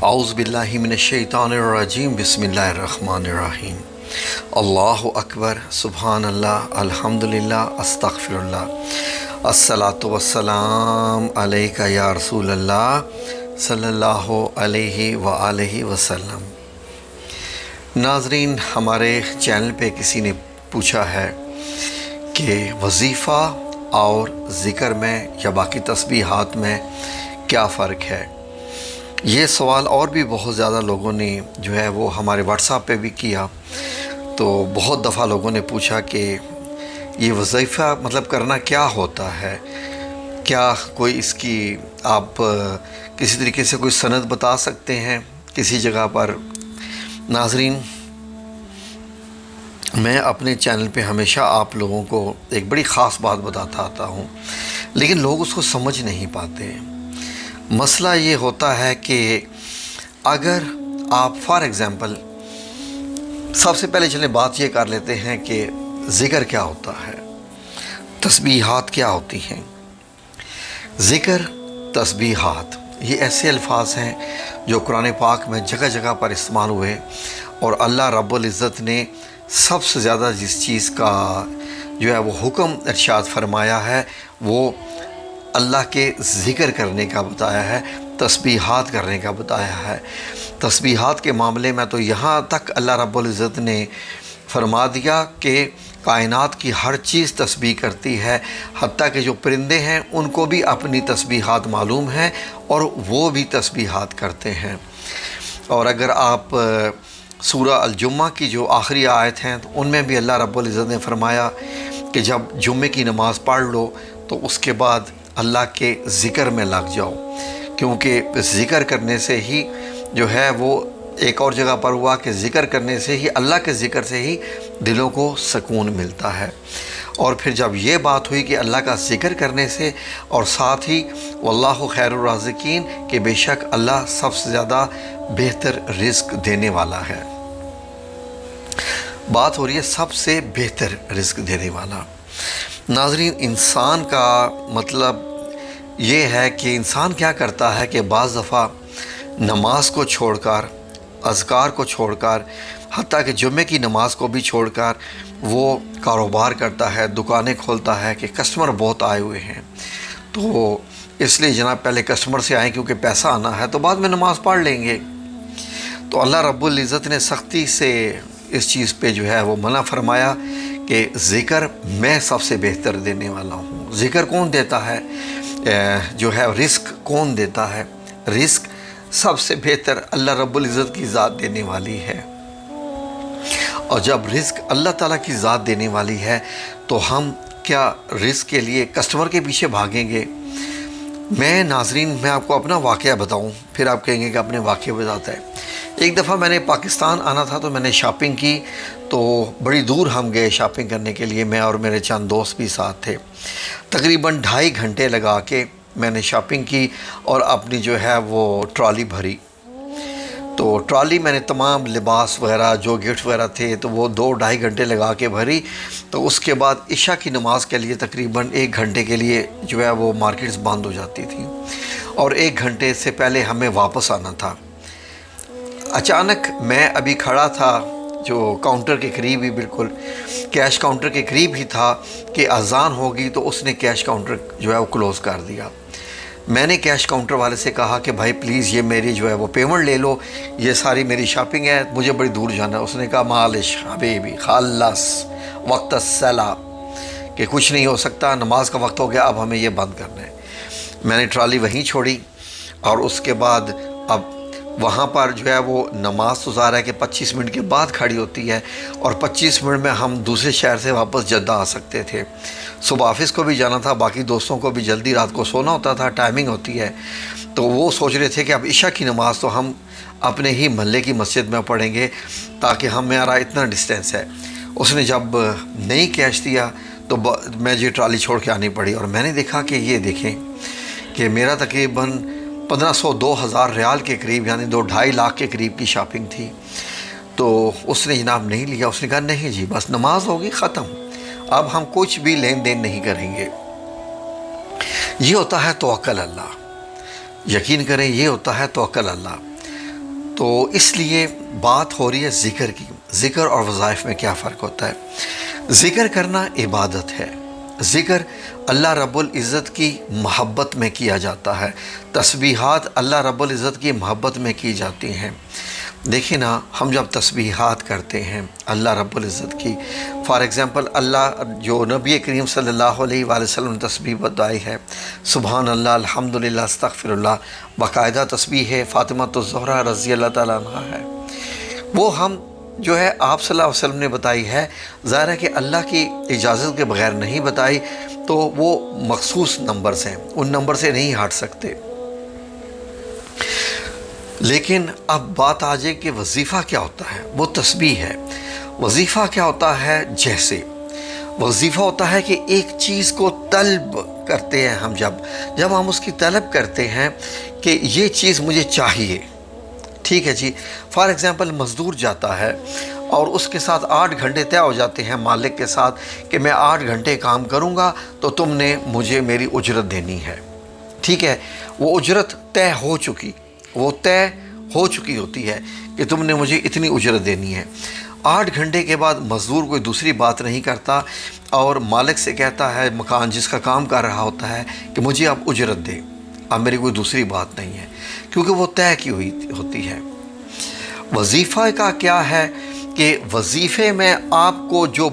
اعوذ باللہ من الشیطان الرجیم بسم اللہ الرحمن الرحیم اللہ اکبر سبحان اللہ الحمدللہ استغفر اللہ الصلاۃ والسلام علیکہ یا رسول اللہ صلی اللہ علیہ وآلہ وسلم۔ ناظرین، ہمارے چینل پہ کسی نے پوچھا ہے کہ وظیفہ اور ذکر میں یا باقی تسبیحات میں کیا فرق ہے۔ یہ سوال اور بھی بہت زیادہ لوگوں نے جو ہے وہ ہمارے واٹس ایپ پہ بھی کیا، تو بہت دفعہ لوگوں نے پوچھا کہ یہ وظیفہ مطلب کرنا کیا ہوتا ہے، کیا کوئی اس کی آپ کسی طریقے سے کوئی سند بتا سکتے ہیں کسی جگہ پر۔ ناظرین، میں اپنے چینل پہ ہمیشہ آپ لوگوں کو ایک بڑی خاص بات بتاتا آتا ہوں، لیکن لوگ اس کو سمجھ نہیں پاتے۔ مسئلہ یہ ہوتا ہے کہ اگر آپ فار ایگزامپل، سب سے پہلے چلیں بات یہ کر لیتے ہیں کہ ذکر کیا ہوتا ہے، تسبیحات کیا ہوتی ہیں۔ ذکر، تسبیحات یہ ایسے الفاظ ہیں جو قرآن پاک میں جگہ جگہ پر استعمال ہوئے، اور اللہ رب العزت نے سب سے زیادہ جس چیز کا جو ہے وہ حکم ارشاد فرمایا ہے وہ اللہ کے ذکر کرنے کا بتایا ہے، تسبیحات کرنے کا بتایا ہے۔ تسبیحات کے معاملے میں تو یہاں تک اللہ رب العزت نے فرما دیا کہ کائنات کی ہر چیز تسبیح کرتی ہے، حتیٰ کہ جو پرندے ہیں ان کو بھی اپنی تسبیحات معلوم ہیں اور وہ بھی تسبیحات کرتے ہیں۔ اور اگر آپ سورہ الجمعہ کی جو آخری آیت ہیں تو ان میں بھی اللہ رب العزت نے فرمایا کہ جب جمعے کی نماز پڑھ لو تو اس کے بعد اللہ کے ذکر میں لگ جاؤ، کیونکہ ذکر کرنے سے ہی جو ہے وہ ایک اور جگہ پر ہوا کہ ذکر کرنے سے ہی، اللہ کے ذکر سے ہی دلوں کو سکون ملتا ہے۔ اور پھر جب یہ بات ہوئی کہ اللہ کا ذکر کرنے سے، اور ساتھ ہی واللہ خیر الرازقین کہ بے شک اللہ سب سے زیادہ بہتر رزق دینے والا ہے، بات ہو رہی ہے سب سے بہتر رزق دینے والا۔ ناظرین، انسان کا مطلب یہ ہے کہ انسان کیا کرتا ہے کہ بعض دفعہ نماز کو چھوڑ کر، اذکار کو چھوڑ کر، حتیٰ کہ جمعے کی نماز کو بھی چھوڑ کر وہ کاروبار کرتا ہے، دکانیں کھولتا ہے کہ کسٹمر بہت آئے ہوئے ہیں، تو اس لیے جناب پہلے کسٹمر سے آئیں کیونکہ پیسہ آنا ہے، تو بعد میں نماز پڑھ لیں گے۔ تو اللہ رب العزت نے سختی سے اس چیز پہ جو ہے وہ منع فرمایا کہ ذکر میں سب سے بہتر دینے والا ہوں۔ ذکر کون دیتا ہے؟ جو ہے رزق کون دیتا ہے؟ رزق سب سے بہتر اللہ رب العزت کی ذات دینے والی ہے۔ اور جب رزق اللہ تعالیٰ کی ذات دینے والی ہے تو ہم کیا رزق کے لیے کسٹمر کے پیچھے بھاگیں گے؟ ناظرین، میں آپ کو اپنا واقعہ بتاؤں، پھر آپ کہیں گے کہ اپنے واقعہ بتاتا ہے۔ ایک دفعہ میں نے پاکستان آنا تھا تو میں نے شاپنگ کی، تو بڑی دور ہم گئے شاپنگ کرنے کے لیے، میں اور میرے چند دوست بھی ساتھ تھے۔ تقریباً 2.5 گھنٹے لگا کے میں نے شاپنگ کی اور اپنی جو ہے وہ ٹرالی بھری۔ تو ٹرالی میں نے تمام لباس وغیرہ جو گفٹ وغیرہ تھے تو وہ 2-2.5 گھنٹے لگا کے بھری۔ تو اس کے بعد عشاء کی نماز کے لیے تقریباً 1 گھنٹے کے لیے جو ہے وہ مارکیٹس بند ہو جاتی تھی، اور 1 گھنٹے سے پہلے ہمیں واپس آنا تھا۔ اچانک میں ابھی کھڑا تھا جو کاؤنٹر کے قریب ہی، بالکل کیش کاؤنٹر کے قریب ہی تھا کہ اذان ہوگی تو اس نے کیش کاؤنٹر جو ہے وہ کلوز کر دیا۔ میں نے کیش کاؤنٹر والے سے کہا کہ بھائی پلیز یہ میری جو ہے وہ پیمنٹ لے لو، یہ ساری میری شاپنگ ہے، مجھے بڑی دور جانا ہے۔ اس نے کہا معلش حبیبی خلص وقت الصلاۃ، کہ کچھ نہیں ہو سکتا، نماز کا وقت ہو گیا، اب ہمیں یہ بند کرنا ہے۔ میں نے ٹرالی وہیں چھوڑی، اور اس کے بعد اب وہاں پر جو ہے وہ نماز تو ظاہر ہے کہ 25 منٹ کے بعد کھڑی ہوتی ہے، اور 25 منٹ میں ہم دوسرے شہر سے واپس جدہ آ سکتے تھے۔ صبح آفس کو بھی جانا تھا، باقی دوستوں کو بھی جلدی رات کو سونا ہوتا تھا، ٹائمنگ ہوتی ہے۔ تو وہ سوچ رہے تھے کہ اب عشاء کی نماز تو ہم اپنے ہی محلے کی مسجد میں پڑھیں گے، تاکہ ہمارا اتنا ڈسٹینس ہے۔ اس نے جب نہیں کیش دیا تو میں جو ٹرالی چھوڑ کے آنی پڑی، اور میں نے دیکھا کہ یہ دیکھیں کہ میرا تقریباً 1500-2000 ریال کے قریب، یعنی 2-2.5 لاکھ کے قریب کی شاپنگ تھی۔ تو اس نے جناب نہیں لیا، اس نے کہا نہیں جی بس نماز ہوگی ختم، اب ہم کچھ بھی لین دین نہیں کریں گے۔ یہ ہوتا ہے توکل اللہ، یقین کریں یہ ہوتا ہے توکل اللہ۔ تو اس لیے بات ہو رہی ہے ذکر کی. ذکر اور وظائف میں کیا فرق ہوتا ہے؟ ذکر کرنا عبادت ہے. ذکر اللہ رب العزت کی محبت میں کیا جاتا ہے. تسبیحات اللہ رب العزت کی محبت میں کی جاتی ہیں. دیکھیں نا، ہم جب تسبیحات کرتے ہیں اللہ رب العزت کی، فار ایگزامپل اللہ جو نبی کریم صلی اللہ علیہ وآلہ وسلم نے تسبیح بتائی ہے، سبحان اللہ، الحمدللہ، استغفر اللہ، باقاعدہ تسبیح ہے فاطمۃ الزہرا رضی اللہ تعالیٰ عنہ ہے، وہ ہم جو ہے آپ صلی اللہ علیہ وسلم نے بتائی ہے. ظاہر ہے کہ اللہ کی اجازت کے بغیر نہیں بتائی، تو وہ مخصوص نمبرز ہیں، ان نمبر سے نہیں ہٹ سکتے. لیکن اب بات آ جائے کہ وظیفہ کیا ہوتا ہے. وہ تسبیح ہے. وظیفہ کیا ہوتا ہے؟ جیسے وظیفہ ہوتا ہے کہ ایک چیز کو طلب کرتے ہیں ہم، جب ہم اس کی طلب کرتے ہیں کہ یہ چیز مجھے چاہیے، ٹھیک ہے جی. فار ایگزامپل مزدور جاتا ہے اور اس کے ساتھ 8 گھنٹے طے ہو جاتے ہیں مالک کے ساتھ کہ میں 8 گھنٹے کام کروں گا تو تم نے مجھے میری اجرت دینی ہے، ٹھیک ہے. وہ اجرت طے ہو چکی ہوتی ہے کہ تم نے مجھے اتنی اجرت دینی ہے. 8 گھنٹے کے بعد مزدور کوئی دوسری بات نہیں کرتا اور مالک سے کہتا ہے، مکان جس کا کام کر رہا ہوتا ہے، کہ مجھے اب اجرت دے، اب میری کوئی دوسری بات نہیں ہے، کیونکہ وہ طے کی ہوئی ہوتی ہے. وظیفہ کا کیا ہے کہ وظیفے میں آپ کو جو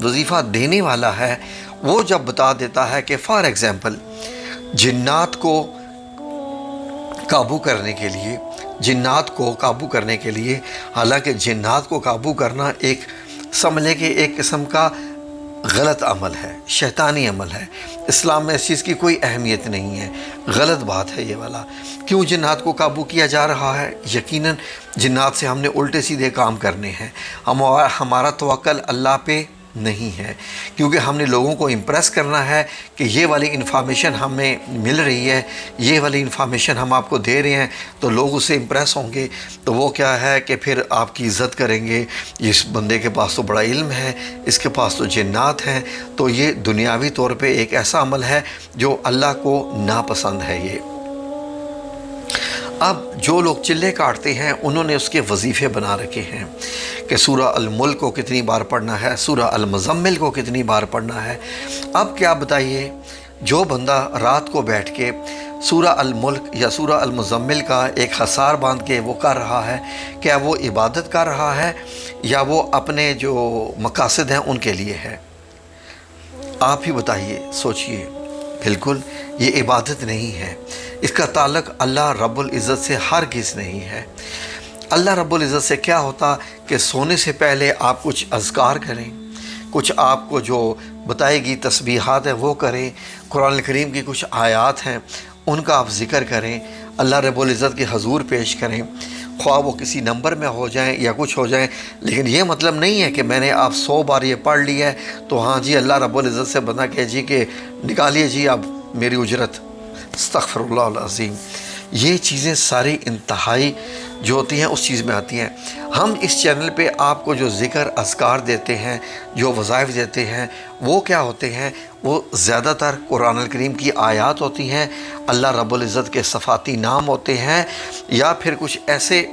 وظیفہ دینے والا ہے وہ جب بتا دیتا ہے کہ فار ایگزامپل جنات کو قابو کرنے کے لیے، حالانکہ جنات کو قابو کرنا ایک سمجھے کہ ایک قسم کا غلط عمل ہے، شیطانی عمل ہے. اسلام میں اس چیز کی کوئی اہمیت نہیں ہے، غلط بات ہے یہ والا. کیوں جنات کو قابو کیا جا رہا ہے؟ یقیناً جنات سے ہم نے الٹے سیدھے کام کرنے ہیں. ہمارا توکل اللہ پہ نہیں ہے، کیونکہ ہم نے لوگوں کو امپریس کرنا ہے کہ یہ والی انفارمیشن ہمیں مل رہی ہے، یہ والی انفارمیشن ہم آپ کو دے رہے ہیں، تو لوگ اس سے امپریس ہوں گے، تو وہ کیا ہے کہ پھر آپ کی عزت کریں گے. اس بندے کے پاس تو بڑا علم ہے، اس کے پاس تو جنات ہیں. تو یہ دنیاوی طور پہ ایک ایسا عمل ہے جو اللہ کو ناپسند ہے. یہ اب جو لوگ چلے کاٹتے ہیں انہوں نے اس کے وظیفے بنا رکھے ہیں کہ سورہ الملک کو کتنی بار پڑھنا ہے، سورہ المزمل کو کتنی بار پڑھنا ہے. اب کیا بتائیے، جو بندہ رات کو بیٹھ کے سورہ الملک یا سورہ المزمل کا ایک حصار باندھ کے وہ کر رہا ہے، کیا وہ عبادت کر رہا ہے یا وہ اپنے جو مقاصد ہیں ان کے لیے ہے؟ آپ ہی بتائیے، سوچئے. بالکل یہ عبادت نہیں ہے. اس کا تعلق اللہ رب العزت سے ہرگز نہیں ہے. اللہ رب العزت سے کیا ہوتا کہ سونے سے پہلے آپ کچھ اذکار کریں، کچھ آپ کو جو بتائے گی تسبیحات ہیں وہ کریں، قرآن کریم کی کچھ آیات ہیں ان کا آپ ذکر کریں، اللہ رب العزت کے حضور پیش کریں، خواہ وہ کسی نمبر میں ہو جائیں یا کچھ ہو جائیں. لیکن یہ مطلب نہیں ہے کہ میں نے آپ 100 بار یہ پڑھ لی ہے تو ہاں جی اللہ رب العزت سے بندہ کہ جی کہ نکالیے جی اب میری اجرت. استغفر اللہ العظیم. یہ چیزیں ساری انتہائی جو ہوتی ہیں اس چیز میں آتی ہیں. ہم اس چینل پہ آپ کو جو ذکر اذکار دیتے ہیں، جو وظائف دیتے ہیں، وہ کیا ہوتے ہیں؟ وہ زیادہ تر قرآن الکریم کی آیات ہوتی ہیں، اللہ رب العزت کے صفاتی نام ہوتے ہیں، یا پھر کچھ ایسے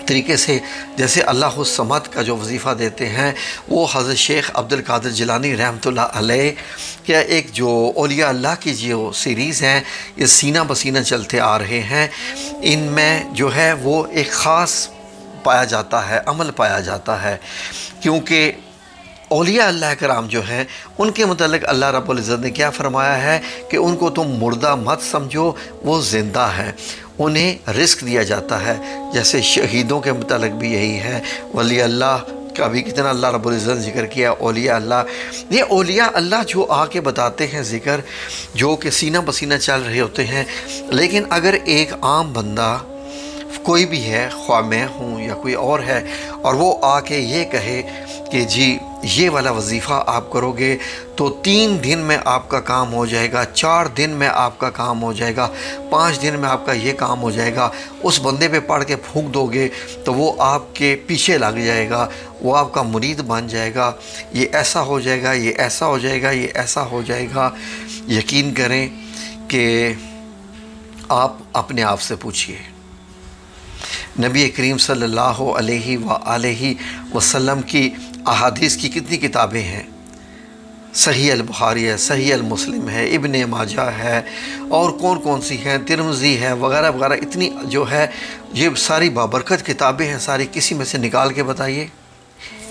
طریقے سے جیسے اللہ الصمد کا جو وظیفہ دیتے ہیں وہ حضرت شیخ عبد القادر جیلانی رحمۃ اللہ علیہ کے ایک جو اولیاء اللہ کی جو سیریز ہیں، یہ سینہ بسینہ چلتے آ رہے ہیں، ان میں جو ہے وہ ایک خاص پایا جاتا ہے، عمل پایا جاتا ہے. کیونکہ اولیاء اللہ کرام جو ہیں ان کے متعلق اللہ رب العزت نے کیا فرمایا ہے کہ ان کو تم مردہ مت سمجھو، وہ زندہ ہے، انہیں رزق دیا جاتا ہے. جیسے شہیدوں کے متعلق بھی یہی ہے. ولی اللہ کا بھی کتنا اللہ رب العزت نے ذکر کیا. اولیاء اللہ، یہ اولیاء اللہ جو آ کے بتاتے ہیں ذکر، جو کہ سینہ بسینہ چل رہے ہوتے ہیں. لیکن اگر ایک عام بندہ کوئی بھی ہے، خواہ میں ہوں یا کوئی اور ہے، اور وہ آ کے یہ کہے کہ جی یہ والا وظیفہ آپ کرو گے تو 3 دن میں آپ کا کام ہو جائے گا، 4 دن میں آپ کا کام ہو جائے گا، 5 دن میں آپ کا یہ کام ہو جائے گا، اس بندے پہ پڑھ کے پھونک دو گے تو وہ آپ کے پیچھے لگ جائے گا، وہ آپ کا مرید بن جائے گا، یہ ایسا ہو جائے گا، یہ ایسا ہو جائے گا، یہ ایسا ہو جائے گا. یقین کریں کہ آپ اپنے آپ سے پوچھئے، نبی کریم صلی اللہ علیہ وآلہ وسلم کی احادیث کی کتنی کتابیں ہیں، صحیح البخاری ہے، صحیح المسلم ہے، ابن ماجہ ہے، اور کون کون سی ہیں، ترمذی ہے، وغیرہ وغیرہ، اتنی جو ہے یہ ساری بابرکت کتابیں ہیں ساری، کسی میں سے نکال کے بتائیے،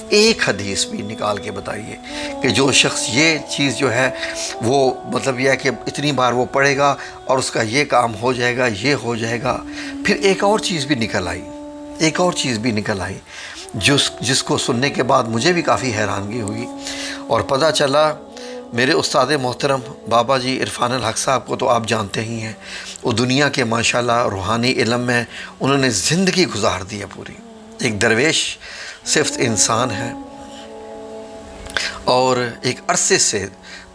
ایک حدیث بھی نکال کے بتائیے کہ جو شخص یہ چیز جو ہے وہ مطلب یہ ہے کہ اتنی بار وہ پڑھے گا اور اس کا یہ کام ہو جائے گا، یہ ہو جائے گا۔ پھر ایک اور چیز بھی نکل آئی، ایک اور چیز بھی نکل آئی جس کو سننے کے بعد مجھے بھی کافی حیرانگی ہوئی، اور پتہ چلا میرے استاد محترم بابا جی عرفان الحق صاحب کو تو آپ جانتے ہی ہیں، وہ دنیا کے ماشاءاللہ روحانی علم میں انہوں نے زندگی گزار دی ہے پوری، ایک درویش صرف انسان ہے، اور ایک عرصے سے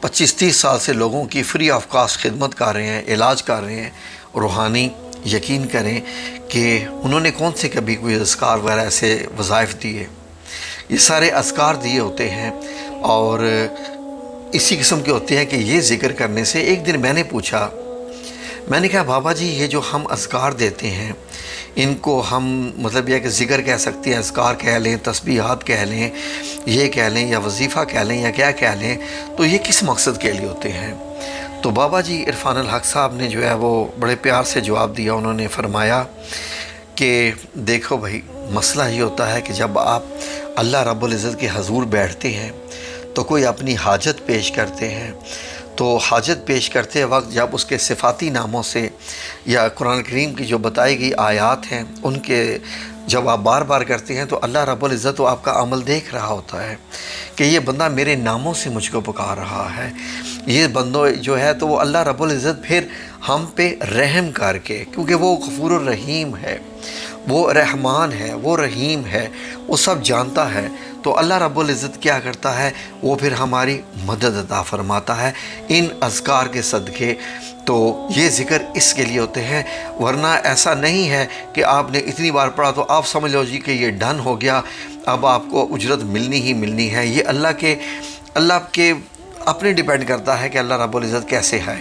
25-30 سال سے لوگوں کی فری آف کاسٹ خدمت کر رہے ہیں، علاج کر رہے ہیں روحانی۔ یقین کریں کہ انہوں نے کون سے کبھی کوئی اذکار وغیرہ ایسے وظائف دیے، یہ سارے اذکار دیے ہوتے ہیں اور اسی قسم کے ہوتے ہیں کہ یہ ذکر کرنے سے۔ ایک دن میں نے پوچھا، میں نے کہا بابا جی یہ جو ہم اذکار دیتے ہیں ان کو ہم مطلب یہ کہ ذکر کہہ سکتے ہیں، اذکار کہہ لیں، تسبیحات کہہ لیں، یہ کہہ لیں یا وظیفہ کہہ لیں یا کیا کہہ لیں، تو یہ کس مقصد کے لیے ہوتے ہیں؟ تو بابا جی عرفان الحق صاحب نے جو ہے وہ بڑے پیار سے جواب دیا، انہوں نے فرمایا کہ دیکھو بھائی، مسئلہ یہ ہوتا ہے کہ جب آپ اللہ رب العزت کے حضور بیٹھتے ہیں تو کوئی اپنی حاجت پیش کرتے ہیں، تو حاجت پیش کرتے وقت جب اس کے صفاتی ناموں سے یا قرآن کریم کی جو بتائی گئی آیات ہیں ان کے جب آپ بار بار کرتے ہیں تو اللہ رب العزت تو آپ کا عمل دیکھ رہا ہوتا ہے کہ یہ بندہ میرے ناموں سے مجھ کو پکار رہا ہے، یہ بندوں جو ہے تو وہ اللہ رب العزت پھر ہم پہ رحم کر کے، کیونکہ وہ غفور الرحیم ہے، وہ رحمان ہے، وہ رحیم ہے، وہ سب جانتا ہے، تو اللہ رب العزت کیا کرتا ہے، وہ پھر ہماری مدد عطا فرماتا ہے ان اذکار کے صدقے۔ تو یہ ذکر اس کے لیے ہوتے ہیں، ورنہ ایسا نہیں ہے کہ آپ نے اتنی بار پڑھا تو آپ سمجھ لو جی کہ یہ ڈن ہو گیا، اب آپ کو اجرت ملنی ہی ملنی ہے۔ یہ اللہ کے اپنے ڈیپینڈ کرتا ہے کہ اللہ رب العزت کیسے ہے۔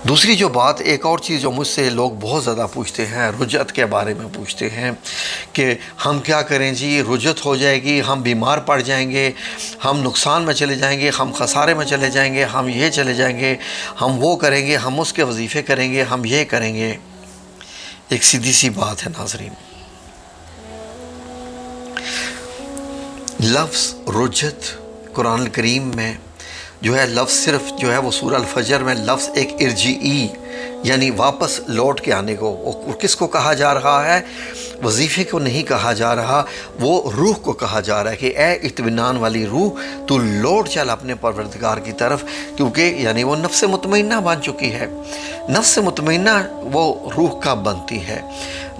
دوسری جو بات، ایک اور چیز جو مجھ سے لوگ بہت زیادہ پوچھتے ہیں، رجعت کے بارے میں پوچھتے ہیں کہ ہم کیا کریں جی، رجعت ہو جائے گی، ہم بیمار پڑ جائیں گے، ہم نقصان میں چلے جائیں گے، ہم خسارے میں چلے جائیں گے، ہم یہ چلے جائیں گے، ہم وہ کریں گے، ہم اس کے وظیفے کریں گے، ہم یہ کریں گے۔ ایک سیدھی سی بات ہے ناظرین، لفظ رجعت قرآن کریم میں جو ہے لفظ صرف جو ہے وہ سورہ الفجر میں لفظ ایک ارجعی یعنی واپس لوٹ کے آنے کو، اور کس کو کہا جا رہا ہے؟ وظیفے کو نہیں کہا جا رہا، وہ روح کو کہا جا رہا ہے کہ اے اطمینان والی روح تو لوٹ چل اپنے پروردگار کی طرف، کیونکہ یعنی وہ نفس مطمئنہ بن چکی ہے۔ نفس مطمئنہ وہ روح کب بنتی ہے؟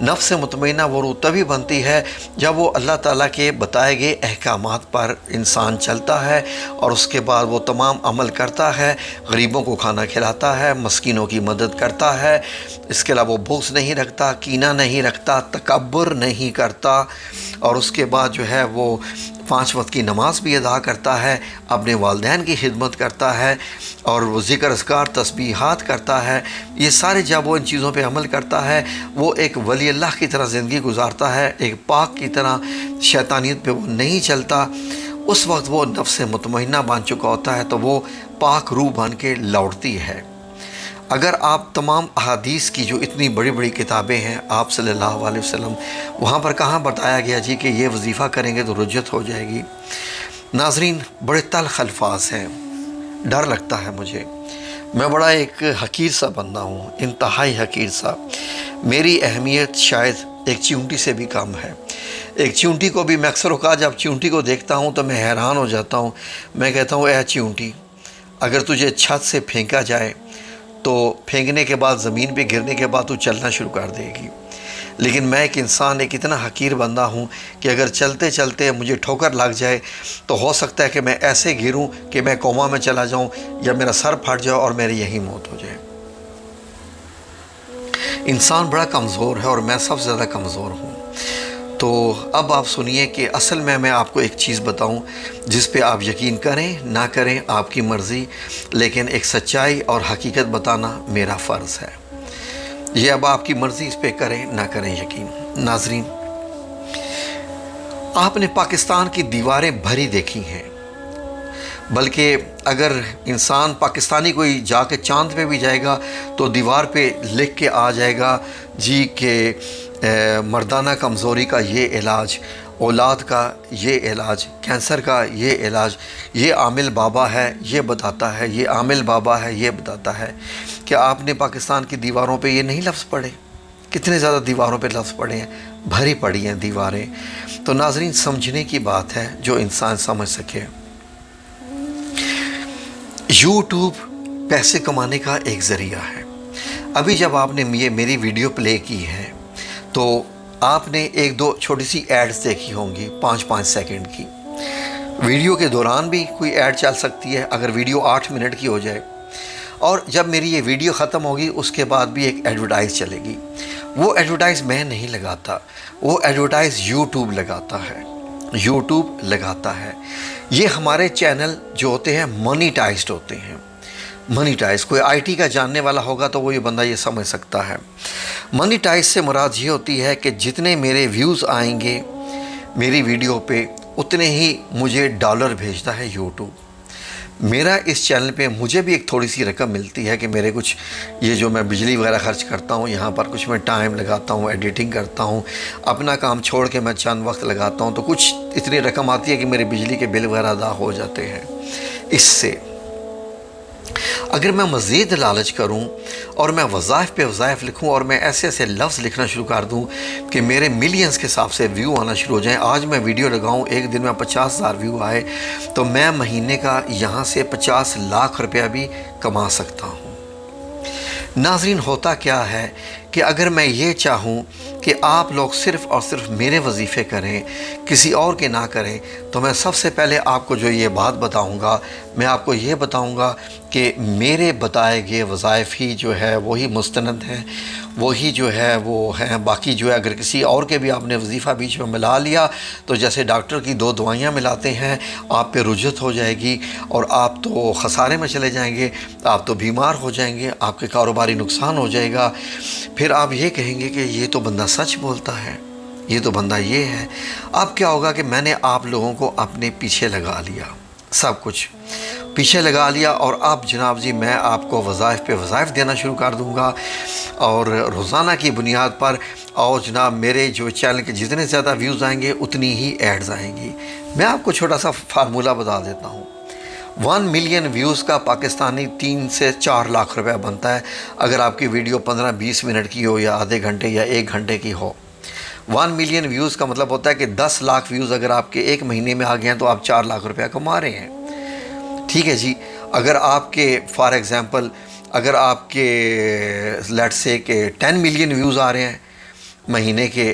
نفس مطمئنہ وہ روح تبھی بنتی ہے جب وہ اللہ تعالیٰ کے بتائے گئے احکامات پر انسان چلتا ہے اور اس کے بعد وہ تمام عمل کرتا ہے، غریبوں کو کھانا کھلاتا ہے، مسکینوں کی مدد کرتا ہے، اس کے علاوہ وہ بغض نہیں رکھتا، کینہ نہیں رکھتا، تکبر نہیں کرتا، اور اس کے بعد جو ہے وہ 5 وقت کی نماز بھی ادا کرتا ہے، اپنے والدین کی خدمت کرتا ہے، اور وہ ذکر اذکار تسبیحات کرتا ہے۔ یہ سارے جب وہ ان چیزوں پہ عمل کرتا ہے، وہ ایک ولی اللہ کی طرح زندگی گزارتا ہے، ایک پاک کی طرح، شیطانیت پہ وہ نہیں چلتا، اس وقت وہ نفس مطمئنہ بن چکا ہوتا ہے، تو وہ پاک روح بن کے لوٹتی ہے۔ اگر آپ تمام احادیث کی جو اتنی بڑی بڑی کتابیں ہیں آپ صلی اللہ علیہ وسلم، وہاں پر کہاں بتایا گیا جی کہ یہ وظیفہ کریں گے تو رجعت ہو جائے گی؟ ناظرین، بڑے تلخ الفاظ ہیں، ڈر لگتا ہے مجھے، میں بڑا ایک حقیر سا بندہ ہوں، انتہائی حقیر سا، میری اہمیت شاید ایک چیونٹی سے بھی کم ہے۔ ایک چیونٹی کو بھی میں اکثر اوقات جب چیونٹی کو دیکھتا ہوں تو میں حیران ہو جاتا ہوں، میں کہتا ہوں اے چیونٹی، اگر تجھے چھت سے پھینکا جائے تو پھینکنے کے بعد زمین پہ گرنے کے بعد تو چلنا شروع کر دے گی، لیکن میں ایک انسان، ایک اتنا حقیر بندہ ہوں کہ اگر چلتے چلتے مجھے ٹھوکر لگ جائے تو ہو سکتا ہے کہ میں ایسے گروں کہ میں کوما میں چلا جاؤں یا میرا سر پھٹ جائے اور میری یہی موت ہو جائے۔ انسان بڑا کمزور ہے اور میں سب سے زیادہ کمزور ہوں۔ تو اب آپ سنیے کہ اصل میں آپ کو ایک چیز بتاؤں جس پہ آپ یقین کریں نہ کریں آپ کی مرضی، لیکن ایک سچائی اور حقیقت بتانا میرا فرض ہے۔ یہ اب آپ کی مرضی، اس پہ کریں نہ کریں یقین۔ ناظرین، آپ نے پاکستان کی دیواریں بھری دیکھی ہیں، بلکہ اگر انسان پاکستانی کوئی جا کے چاند پہ بھی جائے گا تو دیوار پہ لکھ کے آ جائے گا جی کہ مردانہ کمزوری کا یہ علاج، اولاد کا یہ علاج، کینسر کا یہ علاج، یہ عامل بابا ہے یہ بتاتا ہے، یہ عامل بابا ہے یہ بتاتا ہے۔ کیا آپ نے پاکستان کی دیواروں پہ یہ نہیں لفظ پڑھے؟ کتنے زیادہ دیواروں پہ لفظ پڑھے ہیں، بھری پڑی ہیں دیواریں۔ تو ناظرین، سمجھنے کی بات ہے جو انسان سمجھ سکے۔ یوٹیوب پیسے کمانے کا ایک ذریعہ ہے۔ ابھی جب آپ نے یہ میری ویڈیو پلے کی ہے تو آپ نے ایک دو چھوٹی سی ایڈز دیکھی ہوں گی 5 سیکنڈ کی۔ ویڈیو کے دوران بھی کوئی ایڈ چل سکتی ہے اگر ویڈیو 8 منٹ کی ہو جائے، اور جب میری یہ ویڈیو ختم ہوگی اس کے بعد بھی ایک ایڈورٹائز چلے گی۔ وہ ایڈورٹائز میں نہیں لگاتا، وہ ایڈورٹائز یوٹیوب لگاتا ہے، یوٹیوب لگاتا ہے۔ یہ ہمارے چینل جو ہوتے ہیں مونیٹائزڈ ہوتے ہیں، مونیٹائز۔ کوئی آئی ٹی کا جاننے والا ہوگا تو وہ یہ بندہ یہ سمجھ سکتا ہے۔ مونیٹائز سے مراد یہ ہوتی ہے کہ جتنے میرے ویوز آئیں گے میری ویڈیو پہ اتنے ہی مجھے ڈالر بھیجتا ہے یوٹیوب۔ میرا اس چینل پہ مجھے بھی ایک تھوڑی سی رقم ملتی ہے کہ میرے کچھ یہ جو میں بجلی وغیرہ خرچ کرتا ہوں، یہاں پر کچھ میں ٹائم لگاتا ہوں، ایڈیٹنگ کرتا ہوں، اپنا کام چھوڑ کے میں چند وقت لگاتا ہوں تو کچھ اتنی رقم آتی ہے کہ میرے بجلی کے بل وغیرہ ادا ہو جاتے ہیں۔ اس سے اگر میں مزید لالچ کروں اور میں وظائف پہ وظائف لکھوں اور میں ایسے ایسے لفظ لکھنا شروع کر دوں کہ میرے ملینز کے حساب سے ویو آنا شروع ہو جائیں، آج میں ویڈیو لگاؤں ایک دن میں 50,000 ویو آئے تو میں مہینے کا یہاں سے 50 لاکھ روپیہ بھی کما سکتا ہوں۔ ناظرین، ہوتا کیا ہے کہ اگر میں یہ چاہوں کہ آپ لوگ صرف اور صرف میرے وظیفے کریں، کسی اور کے نہ کریں، تو میں سب سے پہلے آپ کو جو یہ بات بتاؤں گا، میں آپ کو یہ بتاؤں گا کہ میرے بتائے گئے وظائف ہی جو ہے وہی مستند ہیں، وہی جو ہے وہ ہیں۔ باقی جو ہے اگر کسی اور کے بھی آپ نے وظیفہ بیچ میں ملا لیا تو جیسے ڈاکٹر کی 2 دوائیاں ملاتے ہیں، آپ پہ رجحت ہو جائے گی اور آپ تو خسارے میں چلے جائیں گے، آپ تو بیمار ہو جائیں گے، آپ کے کاروباری نقصان ہو جائے گا۔ پھر آپ یہ کہیں گے کہ یہ تو بندہ سچ بولتا ہے، یہ تو بندہ یہ ہے۔ اب کیا ہوگا کہ میں نے آپ لوگوں کو اپنے پیچھے لگا لیا، سب کچھ پیچھے لگا لیا، اور اب جناب جی میں آپ کو وظائف پہ وظائف دینا شروع کر دوں گا، اور روزانہ کی بنیاد پر، اور جناب میرے جو چینل کے جتنے زیادہ ویوز آئیں گے اتنی ہی ایڈز آئیں گی۔ میں آپ کو چھوٹا سا فارمولہ بتا دیتا ہوں۔ 1 ملین ویوز کا پاکستانی 3 سے 4 لاکھ روپیہ بنتا ہے اگر آپ کی ویڈیو 15-20 منٹ کی ہو یا آدھے گھنٹے یا 1 گھنٹے کی ہو۔ 1 ملین ویوز کا مطلب ہوتا ہے کہ 10 لاکھ ویوز اگر آپ کے ایک مہینے میں آ گئے ہیں تو آپ 4 لاکھ روپیہ کما رہے ہیں۔ ٹھیک ہے جی، اگر آپ کے فار ایگزامپل اگر آپ کے لیٹ سے کہ 10 ملین ویوز آ رہے ہیں مہینے کے،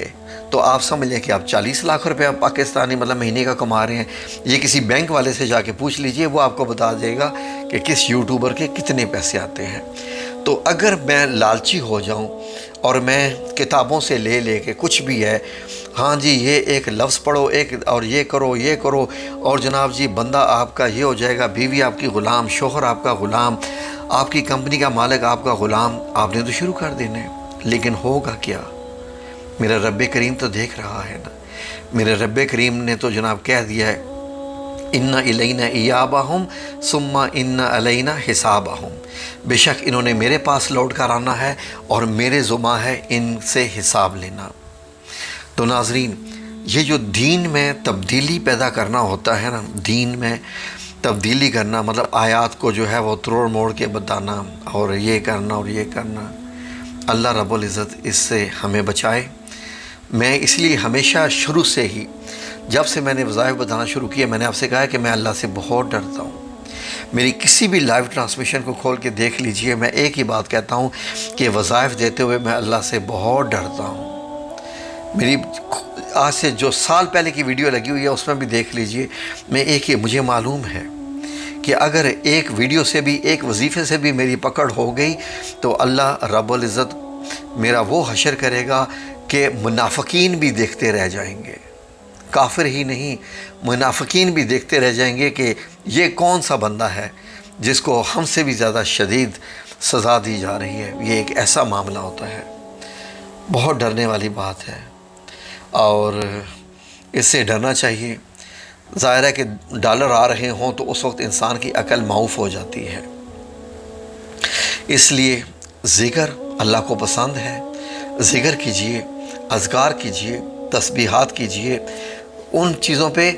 تو آپ سمجھ لیں کہ آپ 40 لاکھ روپیہ پاکستانی مطلب مہینے کا کما رہے ہیں۔ یہ کسی بینک والے سے جا کے پوچھ لیجئے، وہ آپ کو بتا دے گا کہ کس یوٹیوبر کے کتنے پیسے آتے ہیں۔ تو اگر میں لالچی ہو جاؤں اور میں کتابوں سے لے لے کے کچھ بھی ہے، ہاں جی یہ ایک لفظ پڑھو، ایک اور یہ کرو یہ کرو، اور جناب جی بندہ آپ کا یہ ہو جائے گا، بیوی آپ کی غلام، شوہر آپ کا غلام، آپ کی کمپنی کا مالک آپ کا غلام، آپ نے تو شروع کر دینا ہے۔ لیکن ہوگا کیا؟ میرا رب کریم تو دیکھ رہا ہے نا، میرے رب کریم نے تو جناب کہہ دیا ہے اِنَّ إِلَيْنَا إِيَابَهُمْ ثُمَّ إِنَّ عَلَيْنَا حِسَابَهُمْ، بے شک انہوں نے میرے پاس لوٹ کر آنا ہے اور میرے ذمہ ہے ان سے حساب لینا۔ تو ناظرین، یہ جو دین میں تبدیلی پیدا کرنا ہوتا ہے نا، دین میں تبدیلی کرنا مطلب آیات کو جو ہے وہ تروڑ موڑ کے بتانا اور یہ کرنا اور یہ کرنا، اللہ رب العزت اس سے ہمیں بچائے۔ میں اس لیے ہمیشہ شروع سے ہی جب سے میں نے وظائف بتانا شروع کیا، میں نے آپ سے کہا ہے کہ میں اللہ سے بہت ڈرتا ہوں۔ میری کسی بھی لائیو ٹرانسمیشن کو کھول کے دیکھ لیجئے، میں ایک ہی بات کہتا ہوں کہ وظائف دیتے ہوئے میں اللہ سے بہت ڈرتا ہوں۔ میری آج سے جو سال پہلے کی ویڈیو لگی ہوئی ہے اس میں بھی دیکھ لیجئے، میں ایک ہی، مجھے معلوم ہے کہ اگر ایک ویڈیو سے بھی، ایک وظیفے سے بھی میری پکڑ ہو گئی تو اللہ رب العزت میرا وہ حشر کرے گا کہ منافقین بھی دیکھتے رہ جائیں گے، کافر ہی نہیں منافقین بھی دیکھتے رہ جائیں گے کہ یہ کون سا بندہ ہے جس کو ہم سے بھی زیادہ شدید سزا دی جا رہی ہے۔ یہ ایک ایسا معاملہ ہوتا ہے۔ بہت ڈرنے والی بات ہے، اور اس سے ڈرنا چاہیے۔ ظاہر ہے کہ ڈالر آ رہے ہوں تو اس وقت انسان کی عقل معاف ہو جاتی ہے۔ اس لیے ذکر اللہ کو پسند ہے، ذکر کیجئے، اذکار کیجئے، تسبیحات کیجئے، ان چیزوں پہ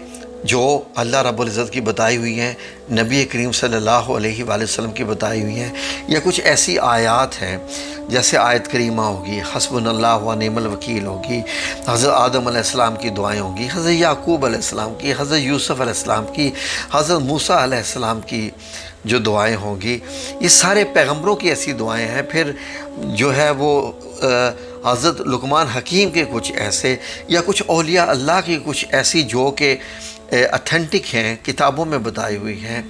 جو اللہ رب العزت کی بتائی ہوئی ہیں، نبی کریم صلی اللہ علیہ وآلہ وسلم کی بتائی ہوئی ہیں، یا کچھ ایسی آیات ہیں جیسے آیت کریمہ ہوگی، حسبنا اللہ و نعم الوکیل ہوگی، حضرت آدم علیہ السلام کی دعائیں ہوگی، حضرت یعقوب علیہ السلام کی، حضرت یوسف علیہ السلام کی، حضرت موسیٰ علیہ السلام کی جو دعائیں ہوں گی، یہ سارے پیغمبروں کی ایسی دعائیں ہیں۔ پھر جو ہے وہ حضرت لقمان حکیم کے کچھ ایسے، یا کچھ اولیاء اللہ کی کچھ ایسی جو کہ اتھینٹک ہیں، کتابوں میں بتائی ہوئی ہیں۔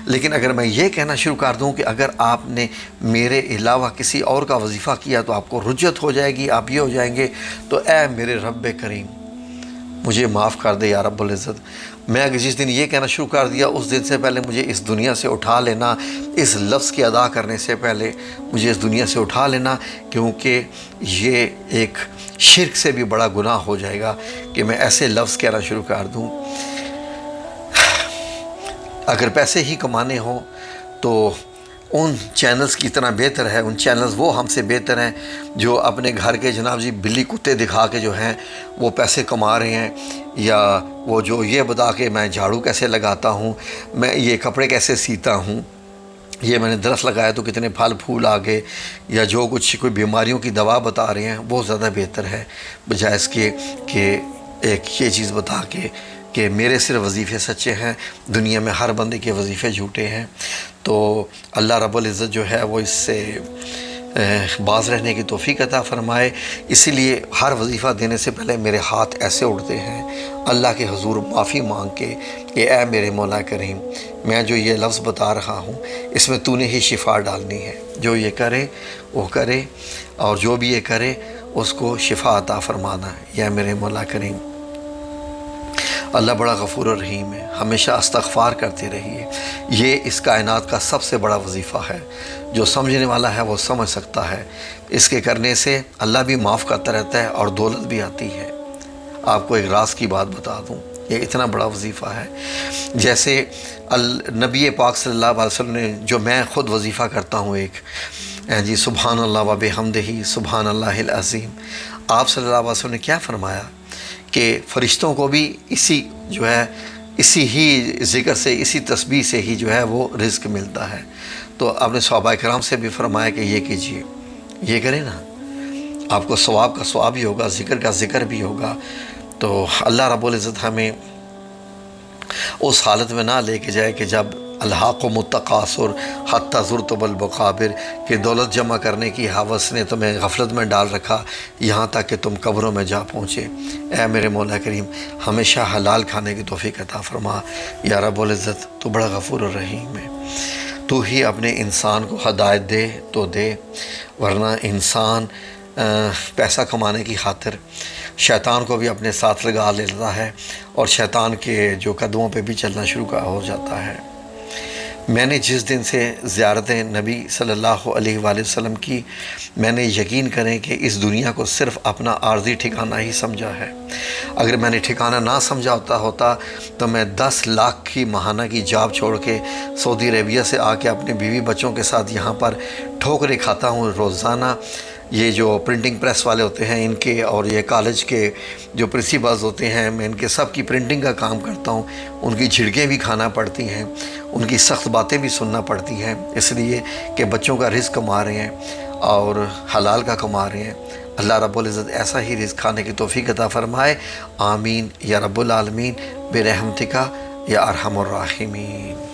لیکن اگر میں یہ کہنا شروع کر دوں کہ اگر آپ نے میرے علاوہ کسی اور کا وظیفہ کیا تو آپ کو رجت ہو جائے گی، آپ یہ ہو جائیں گے، تو اے میرے رب کریم مجھے معاف کر دے یا رب العزت۔ میں اگر جس دن یہ کہنا شروع کر دیا، اس دن سے پہلے مجھے اس دنیا سے اٹھا لینا، اس لفظ کی ادا کرنے سے پہلے مجھے اس دنیا سے اٹھا لینا، کیونکہ یہ ایک شرک سے بھی بڑا گناہ ہو جائے گا کہ میں ایسے لفظ کہنا شروع کر دوں۔ اگر پیسے ہی کمانے ہوں تو ان چینلز کی طرح بہتر ہے، ان چینلز وہ ہم سے بہتر ہیں جو اپنے گھر کے جناب جی بلی کتے دکھا کے جو ہیں وہ پیسے کما رہے ہیں، یا وہ جو یہ بتا کے میں جھاڑو کیسے لگاتا ہوں، میں یہ کپڑے کیسے سیتا ہوں، یہ میں نے درخت لگایا تو کتنے پھل پھول آ گئے، یا جو کچھ کوئی بیماریوں کی دوا بتا رہے ہیں، وہ زیادہ بہتر ہے بجائے اس کے کہ ایک یہ چیز بتا کے کہ میرے صرف وظیفے سچے ہیں، دنیا میں ہر بندے کے وظیفے جھوٹے ہیں۔ تو اللہ رب العزت جو ہے وہ اس سے باز رہنے کی توفیق عطا فرمائے۔ اسی لیے ہر وظیفہ دینے سے پہلے میرے ہاتھ ایسے اٹھتے ہیں اللہ کے حضور معافی مانگ کے کہ اے میرے مولا کریم، میں جو یہ لفظ بتا رہا ہوں اس میں تو نے ہی شفا ڈالنی ہے، جو یہ کرے وہ کرے، اور جو بھی یہ کرے اس کو شفا عطا فرمانا ہے یا میرے مولا کریم۔ اللہ بڑا غفور و رحیم ہے، ہمیشہ استغفار کرتے رہیے۔ یہ اس کائنات کا سب سے بڑا وظیفہ ہے، جو سمجھنے والا ہے وہ سمجھ سکتا ہے۔ اس کے کرنے سے اللہ بھی معاف کرتا رہتا ہے اور دولت بھی آتی ہے۔ آپ کو ایک راز کی بات بتا دوں، یہ اتنا بڑا وظیفہ ہے۔ جیسے نبی پاک صلی اللہ علیہ وسلم نے، جو میں خود وظیفہ کرتا ہوں ایک جی سبحان اللہ و بحمدہ سبحان اللہ العظیم، آپ صلی اللہ علیہ وسلم نے کیا فرمایا کہ فرشتوں کو بھی اسی جو ہے اسی ہی ذکر سے، اسی تسبیح سے ہی جو ہے وہ رزق ملتا ہے۔ تو آپ نے صحابہ کرام سے بھی فرمایا کہ یہ کیجئے، یہ کریں نا، آپ کو ثواب کا ثواب بھی ہوگا، ذکر کا ذکر بھی ہوگا۔ تو اللہ رب العزت ہمیں اس حالت میں نہ لے کے جائے کہ جب الہاکم التکاثر حتی زرتم المقابر، کہ دولت جمع کرنے کی ہوس نے تمہیں غفلت میں ڈال رکھا یہاں تک کہ تم قبروں میں جا پہنچے۔ اے میرے مولا کریم ہمیشہ حلال کھانے کی توفیق عطا فرما یا رب العزت، تو بڑا غفور الرحیم ہے۔ تو ہی اپنے انسان کو ہدایت دے تو دے، ورنہ انسان پیسہ کمانے کی خاطر شیطان کو بھی اپنے ساتھ لگا لیتا ہے، اور شیطان کے جو قدموں پہ بھی چلنا شروع ہو جاتا ہے۔ میں نے جس دن سے زیارت نبی صلی اللہ علیہ وآلہ وسلم کی، میں نے یقین کریں کہ اس دنیا کو صرف اپنا عارضی ٹھکانہ ہی سمجھا ہے۔ اگر میں نے ٹھکانہ نہ سمجھا ہوتا تو میں 10 لاکھ کی ماہانہ کی جاب چھوڑ کے سعودی عربیہ سے آ کے اپنے بیوی بچوں کے ساتھ یہاں پر ٹھوکریں کھاتا ہوں روزانہ۔ یہ جو پرنٹنگ پریس والے ہوتے ہیں ان کے، اور یہ کالج کے جو پرنسپلز ہوتے ہیں، میں ان کے سب کی پرنٹنگ کا کام کرتا ہوں، ان کی جھڑکیں بھی کھانا پڑتی ہیں، ان کی سخت باتیں بھی سننا پڑتی ہیں، اس لیے کہ بچوں کا رزق کما رہے ہیں اور حلال کا کما رہے ہیں۔ اللہ رب العزت ایسا ہی رزق کھانے کی توفیق عطا فرمائے، آمین یا رب العالمین برحمتک یا ارحم الراحمین۔